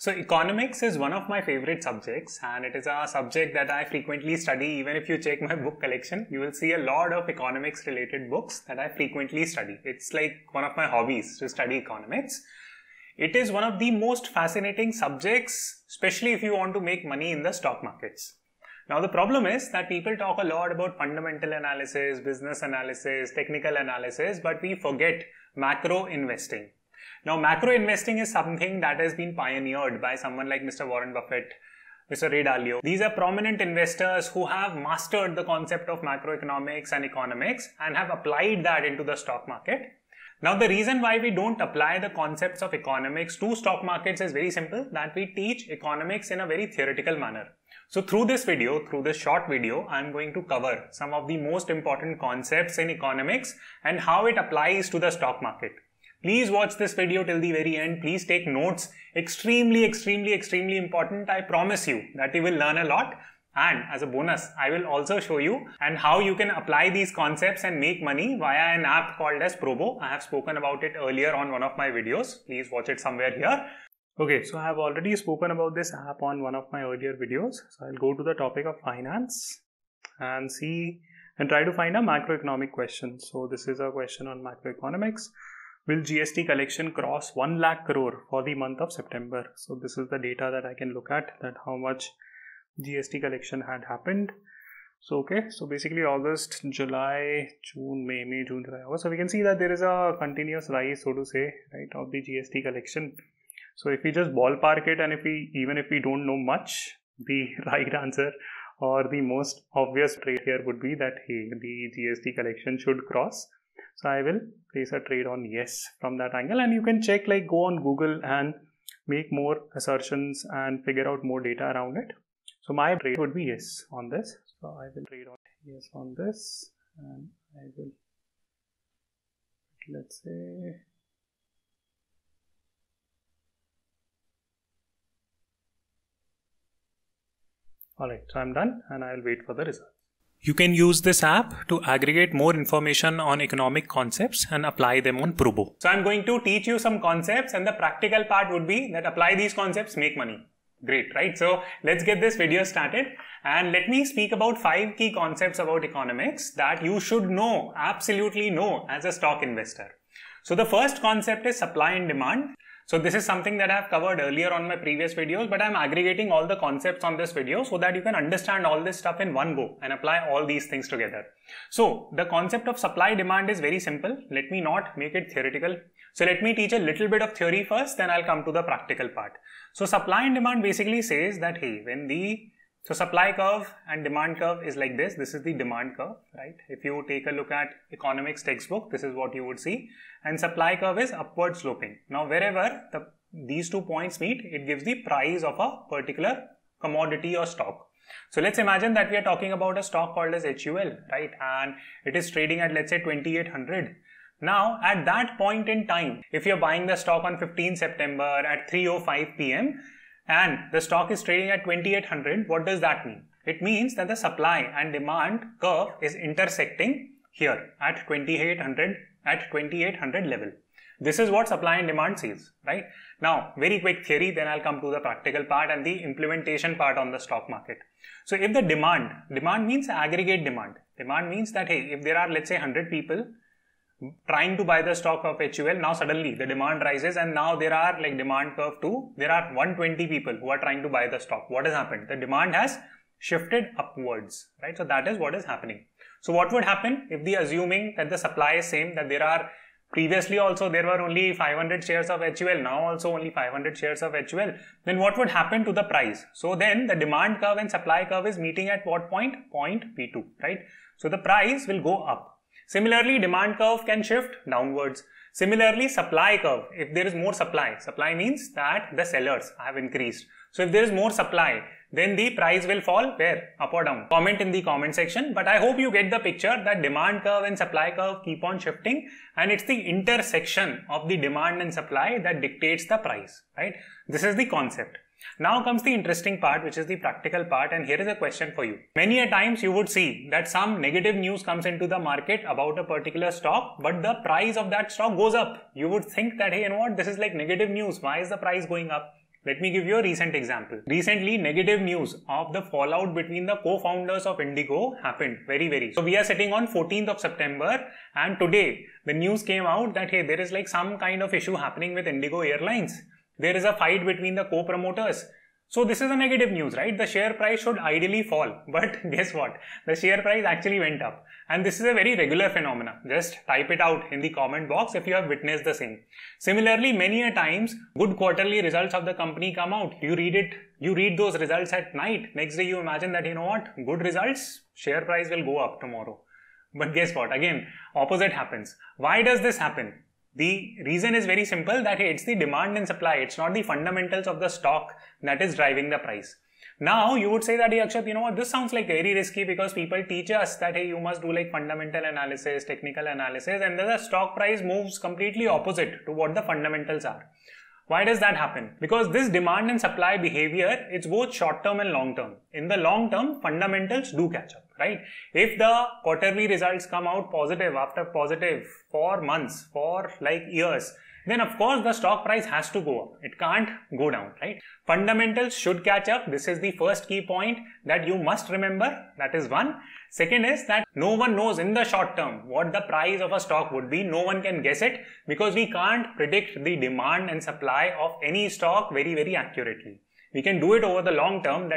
So economics is one of my favorite subjects, and it is a subject that I frequently study. Even if you check my book collection, you will see a lot of economics related books that I frequently study. It's like one of my hobbies to study economics. It is one of the most fascinating subjects, especially if you want to make money in the stock markets. Now the problem is that people talk a lot about fundamental analysis, business analysis, technical analysis, but we forget macro investing. Now, macro investing is something that has been pioneered by someone like Mr. Warren Buffett, Mr. Ray Dalio. These are prominent investors who have mastered the concept of macroeconomics and economics and have applied that into the stock market. Now, the reason why we don't apply the concepts of economics to stock markets is very simple, that we teach economics in a very theoretical manner. So through this short video, I'm going to cover some of the most important concepts in economics and how it applies to the stock market. Please watch this video till the very end. Please take notes. Extremely important. I promise you that you will learn a lot. And as a bonus, I will also show you and how you can apply these concepts and make money via an app called as Probo. I have spoken about it earlier on one of my videos. Please watch it somewhere here. Okay, so I have already spoken about this app on one of my earlier videos. So I'll go to the topic of finance and try to find a macroeconomic question. So this is a question on macroeconomics. Will GST collection cross 1 lakh crore for the month of September? So this is the data that I can look at, that how much GST collection had happened. So okay, so basically August, July, June, May, June, July, August. So we can see that there is a continuous rise, so to say, right, of the GST collection. So if we just ballpark it, and even if we don't know much, the right answer or the most obvious trade here would be that hey, the GST collection should cross. So I will place a trade on yes from that angle, and you can check, like go on Google and make more assertions and figure out more data around it. So my trade would be yes on this. So I will trade on yes on this, and I will, let's say, alright, so I'm done and I'll wait for the result. You can use this app to aggregate more information on economic concepts and apply them on Probo. So I'm going to teach you some concepts, and the practical part would be that apply these concepts, make money. Great, right? So let's get this video started, and let me speak about 5 key concepts about economics that you should know, absolutely know, as a stock investor. So the first concept is supply and demand. So this is something that I have covered earlier on my previous videos, but I'm aggregating all the concepts on this video so that you can understand all this stuff in one go and apply all these things together. So the concept of supply demand is very simple. Let me not make it theoretical. So let me teach a little bit of theory first, then I'll come to the practical part. So supply and demand basically says that hey, so supply curve and demand curve is like this. This is the demand curve, right? If you take a look at economics textbook, this is what you would see. And supply curve is upward sloping. Now, wherever these 2 points meet, it gives the price of a particular commodity or stock. So let's imagine that we are talking about a stock called as HUL, right? And it is trading at, let's say, 2800. Now, at that point in time, if you're buying the stock on 15 September at 3:05 p.m. and the stock is trading at 2800, what does that mean? It means that the supply and demand curve is intersecting here at 2800 level. This is what supply and demand says, right? Now, very quick theory, then I'll come to the practical part and the implementation part on the stock market. So if the demand means aggregate demand. Demand means that, hey, if there are, let's say, 100 people trying to buy the stock of HUL, now suddenly the demand rises and now there are, like demand curve 2, there are 120 people who are trying to buy the stock. What has happened? The demand has shifted upwards, right? So that is what is happening. So what would happen if assuming that the supply is same, that there are previously also there were only 500 shares of HUL, now also only 500 shares of HUL, then what would happen to the price? So then the demand curve and supply curve is meeting at what point? Point P2, right? So the price will go up. Similarly, demand curve can shift downwards. Similarly, supply curve, if there is more supply means that the sellers have increased. So if there is more supply, then the price will fall where? Up or down? Comment in the comment section. But I hope you get the picture that demand curve and supply curve keep on shifting, and it's the intersection of the demand and supply that dictates the price, right? This is the concept. Now comes the interesting part, which is the practical part, and here is a question for you. Many a times you would see that some negative news comes into the market about a particular stock, but the price of that stock goes up. You would think that, hey, you know what, this is like negative news. Why is the price going up? Let me give you a recent example. Recently, negative news of the fallout between the co-founders of Indigo happened very. So we are sitting on 14th of September, and today the news came out that hey, there is like some kind of issue happening with Indigo Airlines. There is a fight between the co-promoters. So this is a negative news, right? The share price should ideally fall, but guess what? The share price actually went up. And this is a very regular phenomenon. Just type it out in the comment box if you have witnessed the same. Similarly, many a times, good quarterly results of the company come out. You read those results at night. Next day you imagine that, you know what? Good results, share price will go up tomorrow. But guess what? Again, opposite happens. Why does this happen? The reason is very simple, that hey, it's the demand and supply. It's not the fundamentals of the stock that is driving the price. Now you would say that, hey Akshat, you know what, this sounds like very risky because people teach us that hey, you must do like fundamental analysis, technical analysis, and then the stock price moves completely opposite to what the fundamentals are. Why does that happen? Because this demand and supply behavior, it's both short term and long term. In the long term, fundamentals do catch up, right? If the quarterly results come out positive after positive for months, for like years, then of course the stock price has to go up. It can't go down, right? Fundamentals should catch up. This is the first key point that you must remember. That is one. Second is that no one knows in the short term what the price of a stock would be. No one can guess it because we can't predict the demand and supply of any stock very accurately. We can do it over the long term,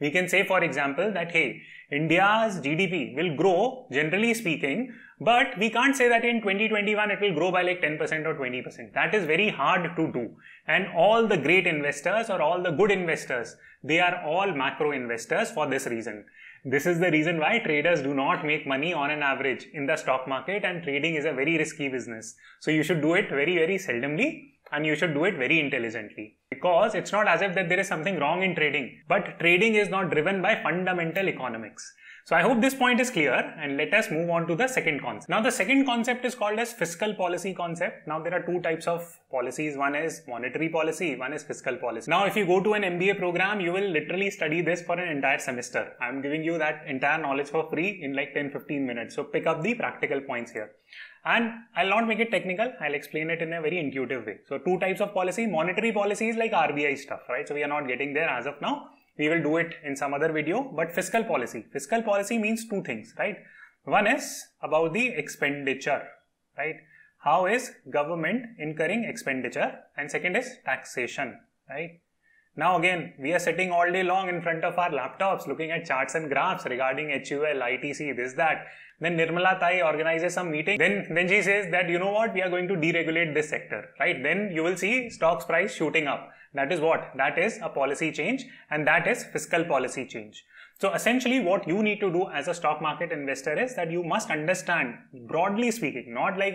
we can say, for example, that hey, India's GDP will grow generally speaking, but we can't say that in 2021 it will grow by like 10% or 20%. That is very hard to do. And all the great investors or all the good investors, they are all macro investors for this reason. This is the reason why traders do not make money on an average in the stock market, and trading is a very risky business. So you should do it very seldomly, and you should do it very intelligently. Because it's not as if that there is something wrong in trading, but trading is not driven by fundamental economics. So I hope this point is clear, and let us move on to the second concept. Now the second concept is called as fiscal policy concept. Now there are two types of policies. One is monetary policy, one is fiscal policy. Now if you go to an MBA program, you will literally study this for an entire semester. I am giving you that entire knowledge for free in like 10-15 minutes. So pick up the practical points here. And I'll not make it technical, I'll explain it in a very intuitive way. So two types of policy. Monetary policy is like RBI stuff, right? So we are not getting there as of now. We will do it in some other video. But fiscal policy means two things, right? One is about the expenditure, right? How is government incurring expenditure? And second is taxation, right? Now again, we are sitting all day long in front of our laptops looking at charts and graphs regarding HUL, ITC, this, that. Then Nirmala Tai organizes some meeting. Then she says that, you know what, we are going to deregulate this sector, right? Then you will see stocks price shooting up. That is what? That is a policy change, and that is fiscal policy change. So essentially what you need to do as a stock market investor is that you must understand, broadly speaking, not like,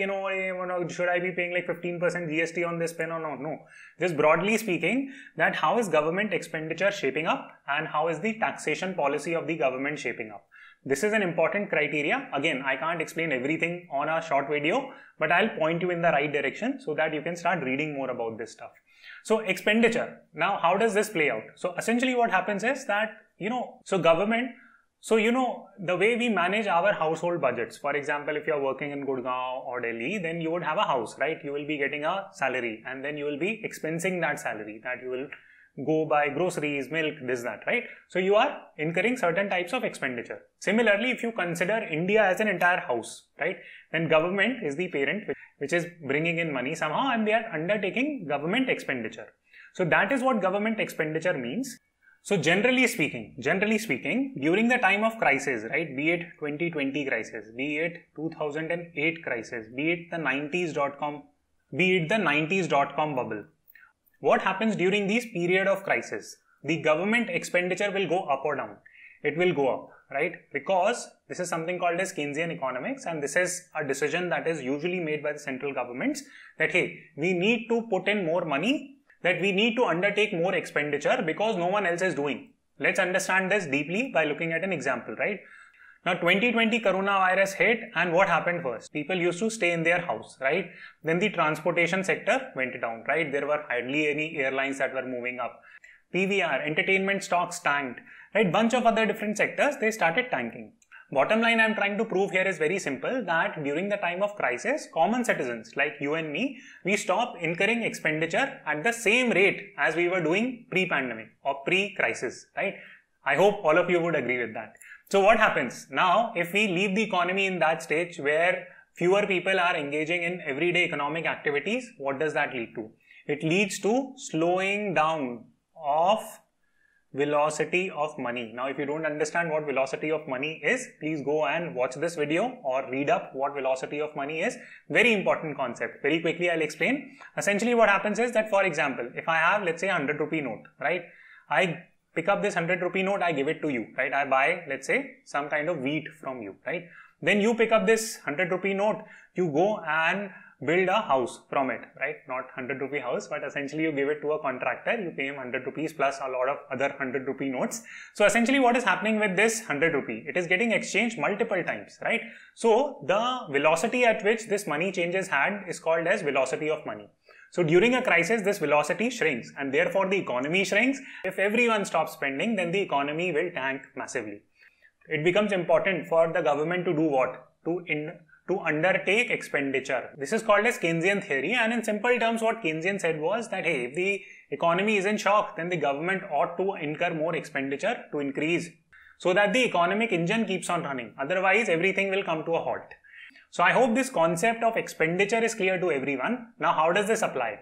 should I be paying like 15% GST on this pen or no. Just broadly speaking, that how is government expenditure shaping up and how is the taxation policy of the government shaping up. This is an important criteria. Again, I can't explain everything on a short video, but I'll point you in the right direction so that you can start reading more about this stuff. So expenditure. Now, how does this play out? So essentially what happens is that, the way we manage our household budgets, for example, if you're working in Gurgaon or Delhi, then you would have a house, right? You will be getting a salary and then you will be expensing that salary, that you will go buy groceries, milk, this, that, right? So you are incurring certain types of expenditure. Similarly, if you consider India as an entire house, right, then government is the parent which is bringing in money somehow, and they are undertaking government expenditure. So that is what government expenditure means. So generally speaking, during the time of crisis, right, be it 2020 crisis, be it 2008 crisis, be it the 90s dot-com bubble, what happens during these period of crisis? The government expenditure will go up or down. It will go up, right? Because this is something called as Keynesian Economics, and this is a decision that is usually made by the central governments that, hey, we need to put in more money, that we need to undertake more expenditure because no one else is doing. Let's understand this deeply by looking at an example, right? Now 2020 coronavirus hit, and what happened first? People used to stay in their house, right? Then the transportation sector went down, right? There were hardly any airlines that were moving up. PVR, entertainment stocks tanked, right? Bunch of other different sectors, they started tanking. Bottom line I'm trying to prove here is very simple, that during the time of crisis, common citizens like you and me, we stop incurring expenditure at the same rate as we were doing pre-pandemic or pre-crisis, right? I hope all of you would agree with that. So what happens? Now, if we leave the economy in that stage where fewer people are engaging in everyday economic activities, what does that lead to? It leads to slowing down of velocity of money. Now, if you don't understand what velocity of money is, please go and watch this video or read up what velocity of money is. Very important concept. Very quickly, I'll explain. Essentially, what happens is that, for example, if I have, let's say, a 100 rupee note, right? I pick up this 100 rupee note, I give it to you, right? I buy, let's say, some kind of wheat from you, right? Then you pick up this 100 rupee note, you go and build a house from it, right? Not 100 rupee house, but essentially you give it to a contractor, you pay him 100 rupees plus a lot of other 100 rupee notes. So essentially what is happening with this 100 rupee? It is getting exchanged multiple times, right? So the velocity at which this money changes hand is called as velocity of money. So during a crisis, this velocity shrinks and therefore the economy shrinks. If everyone stops spending, then the economy will tank massively. It becomes important for the government to do what? To undertake expenditure. This is called as Keynesian theory, and in simple terms what Keynesian said was that, hey, if the economy is in shock, then the government ought to incur more expenditure to increase so that the economic engine keeps on running. Otherwise, everything will come to a halt. So I hope this concept of expenditure is clear to everyone. Now, how does this apply?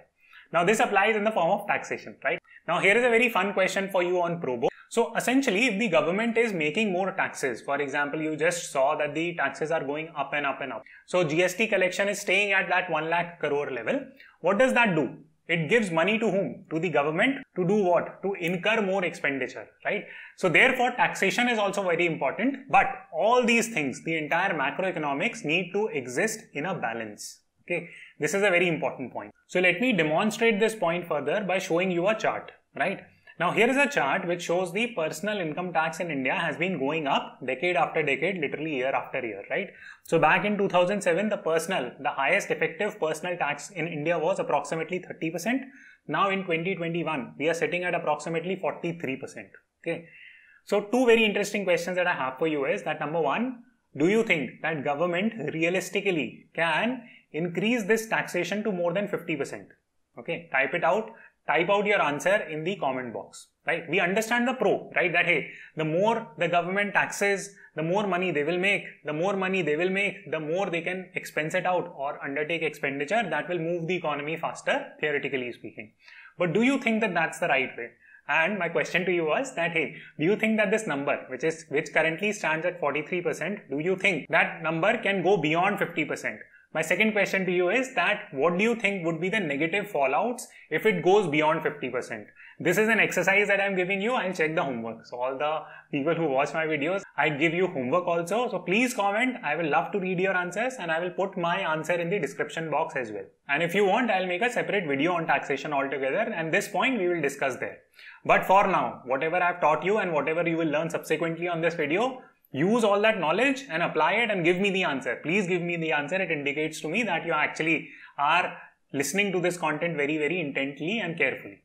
Now, this applies in the form of taxation, right? Now, here is a very fun question for you on Probo. So essentially, if the government is making more taxes, for example, you just saw that the taxes are going up and up and up. So GST collection is staying at that 1 lakh crore level. What does that do? It gives money to whom? To the government to do what? To incur more expenditure, right? So therefore, taxation is also very important. But all these things, the entire macroeconomics need to exist in a balance. Okay, this is a very important point. So let me demonstrate this point further by showing you a chart, right? Now here is a chart which shows the personal income tax in India has been going up decade after decade, literally year after year, right? So back in 2007, the highest effective personal tax in India was approximately 30%. Now in 2021, we are sitting at approximately 43%. Okay. So two very interesting questions that I have for you is that, number one, do you think that government realistically can increase this taxation to more than 50%? Okay, type it out. Type out your answer in the comment box, right? We understand the pro, right? That, hey, the more the government taxes, the more money they will make, the more they can expense it out or undertake expenditure. That will move the economy faster, theoretically speaking. But do you think that that's the right way? And my question to you was that, hey, do you think that this number, which currently stands at 43%, do you think that number can go beyond 50%? My second question to you is that, what do you think would be the negative fallouts if it goes beyond 50%? This is an exercise that I'm giving you. I'll check the homework. So all the people who watch my videos, I give you homework also. So please comment. I will love to read your answers and I will put my answer in the description box as well. And if you want, I'll make a separate video on taxation altogether, and this point we will discuss there. But for now, whatever I've taught you and whatever you will learn subsequently on this video, use all that knowledge and apply it and give me the answer. Please give me the answer. It indicates to me that you actually are listening to this content very, very intently and carefully.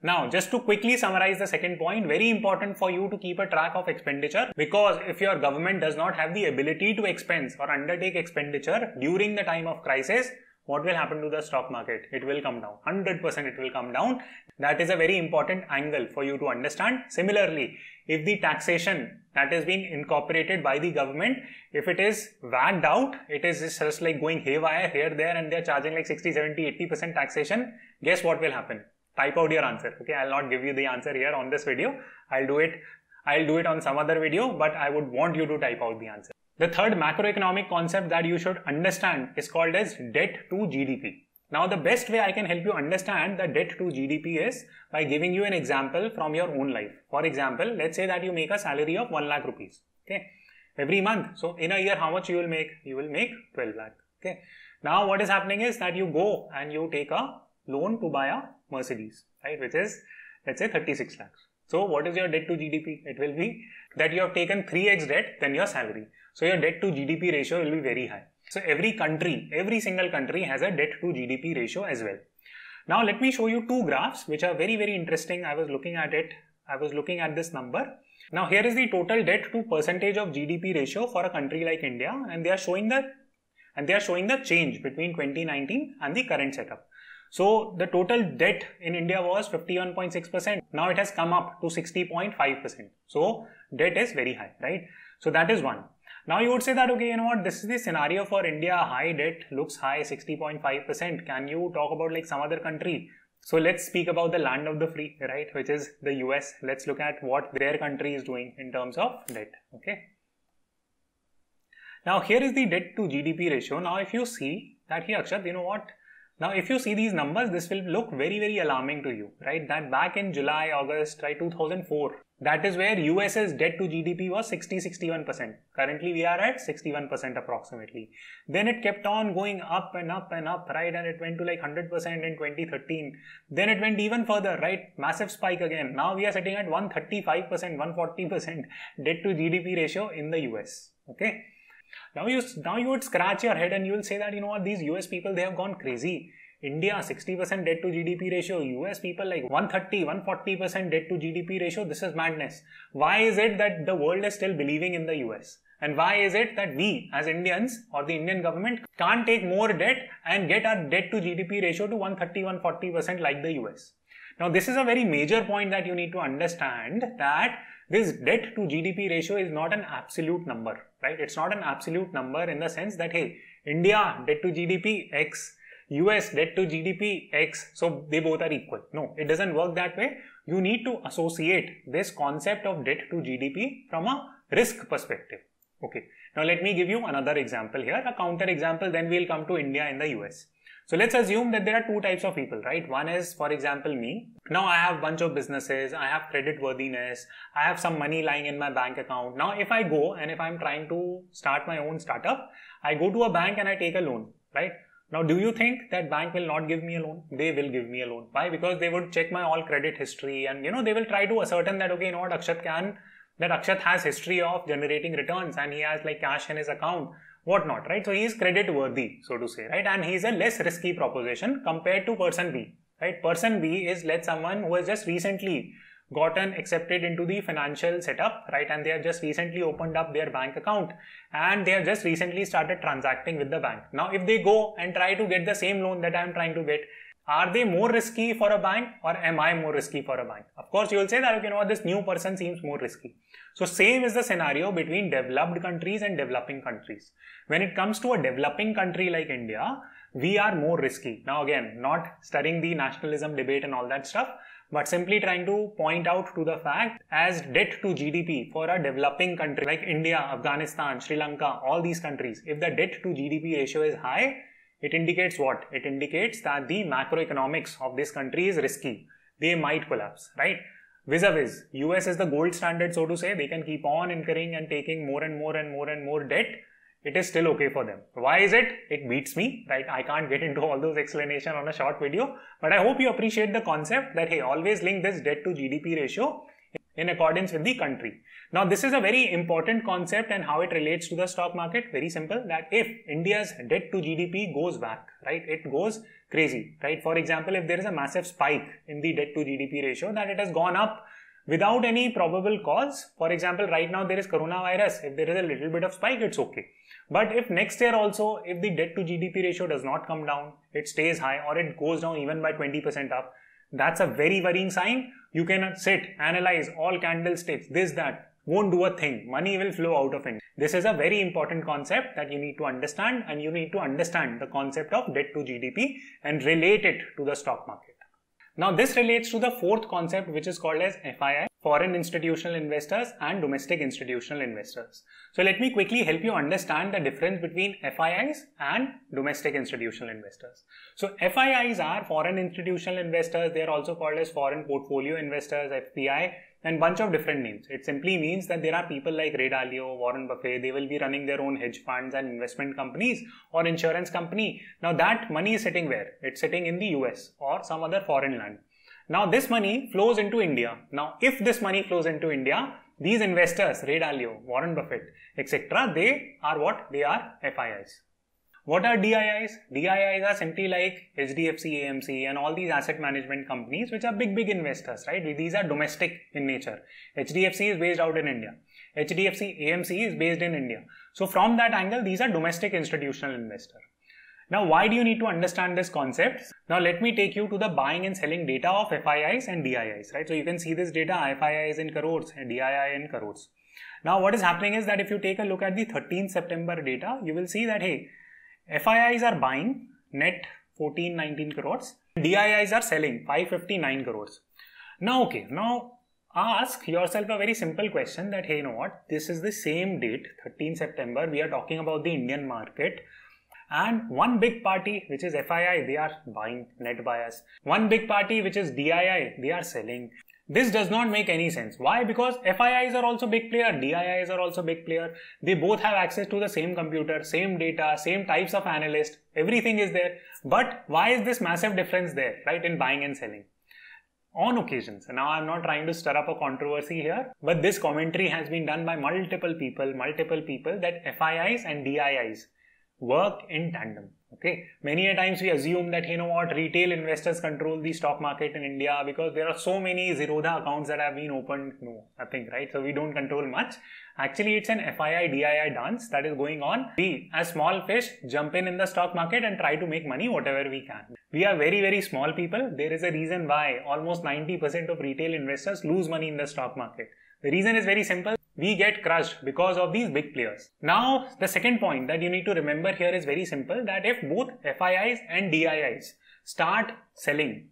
Now, just to quickly summarize the second point, very important for you to keep a track of expenditure, because if your government does not have the ability to expense or undertake expenditure during the time of crisis, what will happen to the stock market? It will come down. 100% it will come down. That is a very important angle for you to understand. Similarly, if the taxation that is being incorporated by the government, if it is wagged out, it is just like going haywire here, there, and they're charging like 60, 70, 80% taxation. Guess what will happen? Type out your answer. Okay, I'll not give you the answer here on this video. I'll do it on some other video, but I would want you to type out the answer. The third macroeconomic concept that you should understand is called as debt to GDP. Now, the best way I can help you understand the debt to GDP is by giving you an example from your own life. For example, let's say that you make a salary of 1 lakh rupees. Okay, every month. So in a year, how much you will make? You will make 12 lakh. Okay. Now, what is happening is that you go and you take a loan to buy a Mercedes, right? Which is, let's say, 36 lakhs. So what is your debt to GDP? It will be that you have taken 3x debt than your salary. So your debt to GDP ratio will be very high. So every single country has a debt to GDP ratio as well. Now let me show you two graphs which are very, very interesting. I was looking at this number. Now here is the total debt to percentage of GDP ratio for a country like India, and they are showing the change between 2019 and the current setup. So the total debt in India was 51.6%. Now it has come up to 60.5%. So debt is very high, right? So that is one. Now you would say that, okay, you know what, this is the scenario for India, high debt, looks high, 60.5%. Can you talk about like some other country? So let's speak about the land of the free, right, which is the US. Let's look at what their country is doing in terms of debt, okay. Now here is the debt to GDP ratio. Now if you see that here, Akshat, you know what? Now if you see these numbers, this will look very, very alarming to you, right? That back in July, August, right, 2004, that is where US's debt to GDP was 60-61%. Currently we are at 61% approximately. Then it kept on going up and up and up, right? And it went to like 100% in 2013. Then it went even further, right? Massive spike again. Now we are sitting at 135%, 140% debt to GDP ratio in the US, okay? Now you would scratch your head and you will say that, you know what, these US people, they have gone crazy. India, 60% debt to GDP ratio. US people like 130, 140% debt to GDP ratio. This is madness. Why is it that the world is still believing in the US? And why is it that we as Indians or the Indian government can't take more debt and get our debt to GDP ratio to 130, 140% like the US? Now this is a very major point that you need to understand, that this debt to GDP ratio is not an absolute number, right? It's not an absolute number in the sense that, hey, India debt to GDP X, US debt to GDP X, so they both are equal. No, it doesn't work that way. You need to associate this concept of debt to GDP from a risk perspective. Okay, now let me give you another example here, a counter example, then we'll come to India and the US. So let's assume that there are two types of people, right? One is, for example, me. Now I have a bunch of businesses, I have credit worthiness, I have some money lying in my bank account. Now if I go and if I'm trying to start my own startup, I go to a bank and I take a loan, right? Now do you think that bank will not give me a loan? They will give me a loan. Why? Because they would check my all credit history and, you know, they will try to ascertain that, okay, you know what, Akshat has history of generating returns and he has like cash in his account, whatnot, right? So he is credit worthy, so to say, right? And he is a less risky proposition compared to person B, right? Person B is let someone who has just recently gotten accepted into the financial setup, right? And they have just recently opened up their bank account and they have just recently started transacting with the bank. Now, if they go and try to get the same loan that I am trying to get, are they more risky for a bank or am I more risky for a bank? Of course, you will say that, you know what, this new person seems more risky. So same is the scenario between developed countries and developing countries. When it comes to a developing country like India, we are more risky. Now again, not stirring the nationalism debate and all that stuff, but simply trying to point out to the fact as debt to GDP for a developing country like India, Afghanistan, Sri Lanka, all these countries, if the debt to GDP ratio is high, it indicates what? It indicates that the macroeconomics of this country is risky. They might collapse, right? Vis-a-vis, US is the gold standard, so to say. They can keep on incurring and taking more and more and more and more debt. It is still okay for them. Why is it? It beats me, right? I can't get into all those explanations on a short video, but I hope you appreciate the concept that, hey, always link this debt to GDP ratio in accordance with the country. Now, this is a very important concept and how it relates to the stock market. Very simple, that if India's debt to GDP goes back, right, it goes crazy, right? For example, if there is a massive spike in the debt to GDP ratio, that it has gone up without any probable cause. For example, right now there is coronavirus. If there is a little bit of spike, it's okay. But if next year also, if the debt to GDP ratio does not come down, it stays high or it goes down even by 20% up, that's a very worrying sign. You can sit, analyze all candlesticks, this, that, won't do a thing. Money will flow out of it. This is a very important concept that you need to understand, and you need to understand the concept of debt to GDP and relate it to the stock market. Now this relates to the fourth concept, which is called as FII, foreign institutional investors and domestic institutional investors. So let me quickly help you understand the difference between FIIs and domestic institutional investors. So FIIs are foreign institutional investors. They are also called as foreign portfolio investors, FPI, and bunch of different names. It simply means that there are people like Ray Dalio, Warren Buffett, they will be running their own hedge funds and investment companies or insurance company. Now that money is sitting where? It's sitting in the US or some other foreign land. Now this money flows into India. Now if this money flows into India, these investors, Ray Dalio, Warren Buffett, etc., they are what? They are FIIs. What are DIIs? DIIs are simply like HDFC, AMC and all these asset management companies which are big investors, right? These are domestic in nature. HDFC is based out in India. HDFC, AMC is based in India. So from that angle, these are domestic institutional investors. Now, why do you need to understand this concept? Now, let me take you to the buying and selling data of FIIs and DIIs, right? So you can see this data, FII is in crores and DII in crores. Now, what is happening is that if you take a look at the 13th September data, you will see that, hey, FIIs are buying net 19 crores. DIIs are selling 559 crores. Now, okay, now ask yourself a very simple question that, hey, you know what? This is the same date, 13th September. We are talking about the Indian market. And one big party, which is FII, they are buying, net buyers. One big party, which is DII, they are selling. This does not make any sense. Why? Because FIIs are also big player, DIIs are also big player. They both have access to the same computer, same data, same types of analysts. Everything is there. But why is this massive difference there, right, in buying and selling? On occasions. Now, I'm not trying to stir up a controversy here, but this commentary has been done by multiple people that FIIs and DIIs work in tandem. Okay, many a times we assume that, you know what, retail investors control the stock market in India because there are so many Zerodha accounts that have been opened. No, nothing, right? So we don't control much. Actually, it's an FII DII dance that is going on. We, as small fish, jump in the stock market and try to make money whatever we can. We are very small people. There is a reason why almost 90% of retail investors lose money in the stock market. The reason is very simple. We get crushed because of these big players. Now, the second point that you need to remember here is very simple, that if both FIIs and DIIs start selling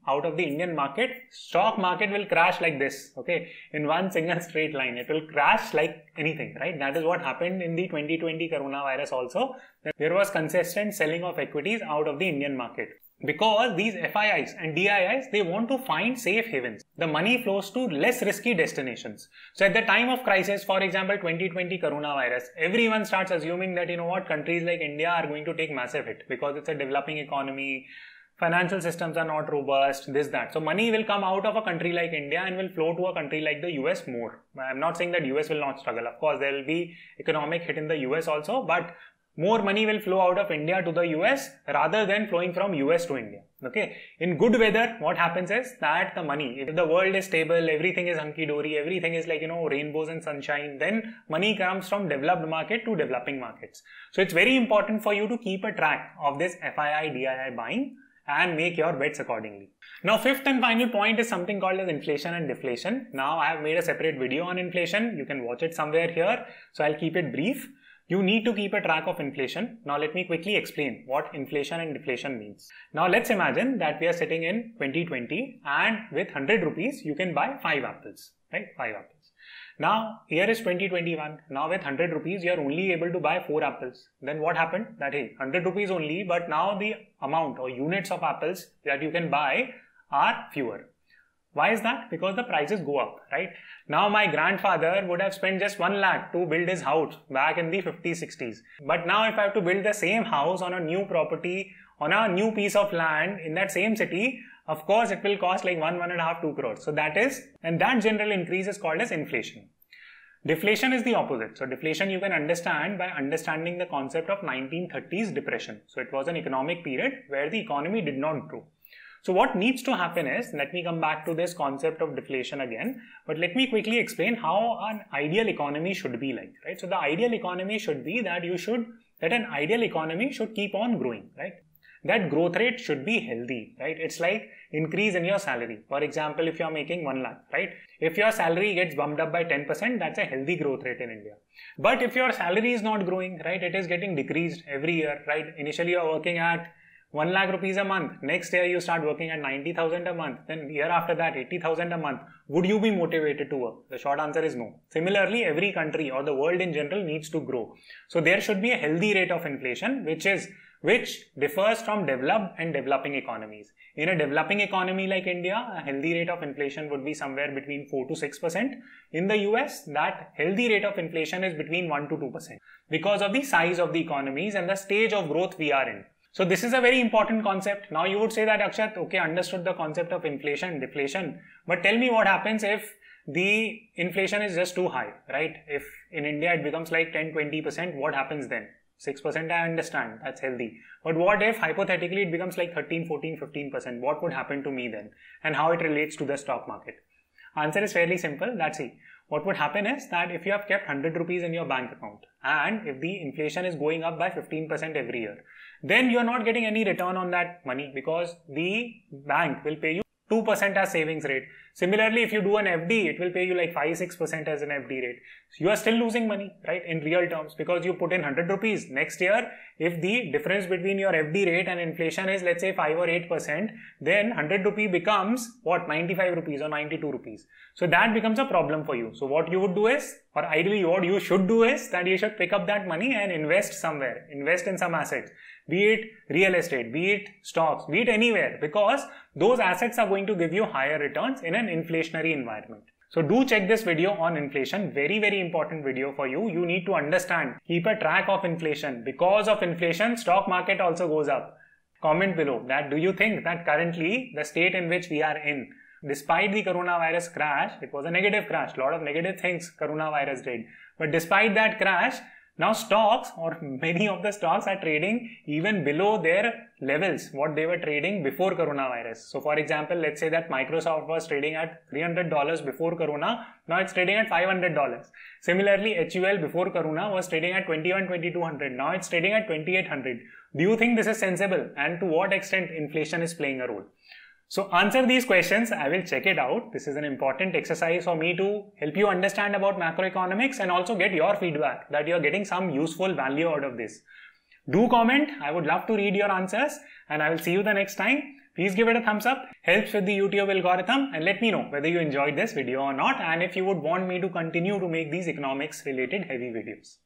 out of the Indian market, stock market will crash like this, okay, in one single straight line. It will crash like anything, right? That is what happened in the 2020 coronavirus also. There was consistent selling of equities out of the Indian market. Because these FIIs and DIIs, they want to find safe havens. The money flows to less risky destinations. So at the time of crisis, for example, 2020 coronavirus, everyone starts assuming that, you know what, countries like India are going to take massive hit because it's a developing economy, financial systems are not robust, this, that. So money will come out of a country like India and will flow to a country like the US more. I'm not saying that US will not struggle. Of course, there will be economic hit in the US also, but more money will flow out of India to the US rather than flowing from US to India. Okay. In good weather, what happens is that the money, if the world is stable, everything is hunky-dory, everything is like, you know, rainbows and sunshine, then money comes from developed market to developing markets. So it's very important for you to keep a track of this FII, DII buying and make your bets accordingly. Now, fifth and final point is something called as inflation and deflation. Now, I have made a separate video on inflation. You can watch it somewhere here. So I'll keep it brief. You need to keep a track of inflation. Now, let me quickly explain what inflation and deflation means. Now, let's imagine that we are sitting in 2020 and with 100 rupees, you can buy 5 apples, right? 5 apples. Now, here is 2021. Now, with 100 rupees, you are only able to buy 4 apples. Then what happened? That, hey, 100 rupees only, but now the amount or units of apples that you can buy are fewer. Why is that? Because the prices go up, right? Now, my grandfather would have spent just 1 lakh to build his house back in the 50s, 60s. But now if I have to build the same house on a new property, on a new piece of land in that same city, of course, it will cost like 1.5, 2 crores. So that general increase is called as inflation. Deflation is the opposite. So deflation you can understand by understanding the concept of 1930s depression. So it was an economic period where the economy did not grow. So what needs to happen is, let me come back to this concept of deflation again, but let me quickly explain how an ideal economy should be like, right? So the ideal economy should be that an ideal economy should keep on growing, right? That growth rate should be healthy, right? It's like increase in your salary. For example, if you're making 1 lakh, right? If your salary gets bumped up by 10%, that's a healthy growth rate in India. But if your salary is not growing, right? It is getting decreased every year, right? Initially you're working at 1 lakh rupees a month. Next year you start working at 90,000 a month. Then year after that 80,000 a month. Would you be motivated to work? The short answer is no. Similarly, every country or the world in general needs to grow. So there should be a healthy rate of inflation which differs from developed and developing economies. In a developing economy like India, a healthy rate of inflation would be somewhere between 4 to 6%. In the US, that healthy rate of inflation is between 1 to 2% because of the size of the economies and the stage of growth we are in. So this is a very important concept. Now you would say that, Akshat, okay, understood the concept of inflation, deflation, but tell me what happens if the inflation is just too high, right? If in India it becomes like 10-20%, what happens then? 6% I understand, that's healthy. But what if hypothetically it becomes like 13, 14, 15%? What would happen to me then? And how it relates to the stock market? Answer is fairly simple. Let's see. What would happen is that if you have kept 100 rupees in your bank account and if the inflation is going up by 15% every year, then you're not getting any return on that money because the bank will pay you 2% as savings rate. Similarly, if you do an FD, it will pay you like 5-6% as an FD rate. So you are still losing money, right, in real terms, because you put in 100 rupees. Next year, if the difference between your FD rate and inflation is, let's say, 5 or 8%, then 100 rupee becomes what, 95 rupees or 92 rupees. So that becomes a problem for you. So what you would do is, or ideally what you should do is that you should pick up that money and invest somewhere, invest in some assets. Be it real estate, be it stocks, be it anywhere, because those assets are going to give you higher returns in an inflationary environment. So do check this video on inflation. Very, very important video for you. You need to understand, keep a track of inflation. Because of inflation, stock market also goes up. Comment below that do you think that currently the state in which we are in, despite the coronavirus crash, it was a negative crash, a lot of negative things coronavirus did. But despite that crash, now stocks or many of the stocks are trading even below their levels, what they were trading before coronavirus. So for example, let's say that Microsoft was trading at $300 before Corona, now it's trading at $500. Similarly, HUL before Corona was trading at $2,200, now it's trading at $2,800. Do you think this is sensible? And to what extent inflation is playing a role? So answer these questions. I will check it out. This is an important exercise for me to help you understand about macroeconomics and also get your feedback that you are getting some useful value out of this. Do comment. I would love to read your answers and I will see you the next time. Please give it a thumbs up. Helps with the YouTube algorithm and let me know whether you enjoyed this video or not and if you would want me to continue to make these economics related heavy videos.